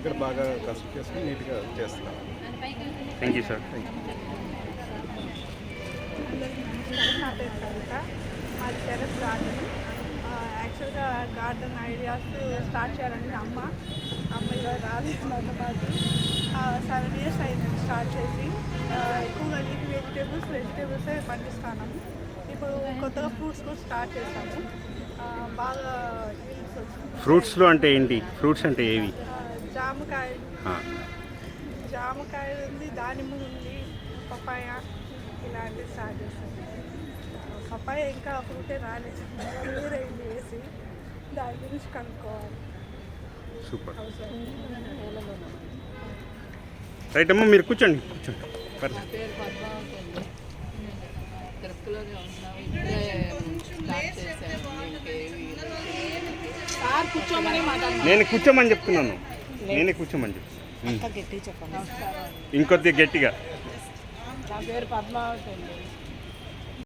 ఇక్కడ బాగా కన్స్ట్రక్ట్ చేసుకుని నీట్గా చేస్తున్నాం. Thank you sir. నా పేరు కవిత. మాది టెరెస్ గార్డెన్. యాక్చువల్గా గార్డెన్ ఐడియాస్ స్టార్ట్ చేయాలని అమ్మ ఇలా రాలేదు నాతో పాటు. 7 years అయింది స్టార్ట్ చేసి. ఎక్కువగా లీఫీ వెజిటేబుల్సే పండిస్తాను. ఇప్పుడు కొత్తగా ఫ్రూట్స్ కూడా స్టార్ట్ చేశాము. బాగా yields వచ్చింది. ఫ్రూట్స్లో అంటే ఏంటి? ఫ్రూట్స్ అంటే ఏవి? జామకాయ ఉంది, దానిమ్మ ఉంది, పపాయ ఇలాంటివి స్టార్ట్ చేస్తాను. పపాయ ఇంకా ఫ్రూటే రాలేదు, నీరైంది వేసి దాని గురించి కనుక్కోవాలి. సూపర్. రైట్ అమ్మ, మీరు కూర్చోండి. నా పేరు పద్మావతి అండి. తిరుపతిలోనే ఉన్నాం. ఇప్పుడే స్టార్ట్ చేశాను. సార్ కూర్చోమని మాట్లాడుతున్నాను. నేను కూర్చోమని చెప్తున్నాను. నేనే కూర్చోమని చెప్తున్నాను. గట్టి చెప్పండి. ఇంకొద్ది గట్టిగా. నా పేరు పద్మావతి అండి.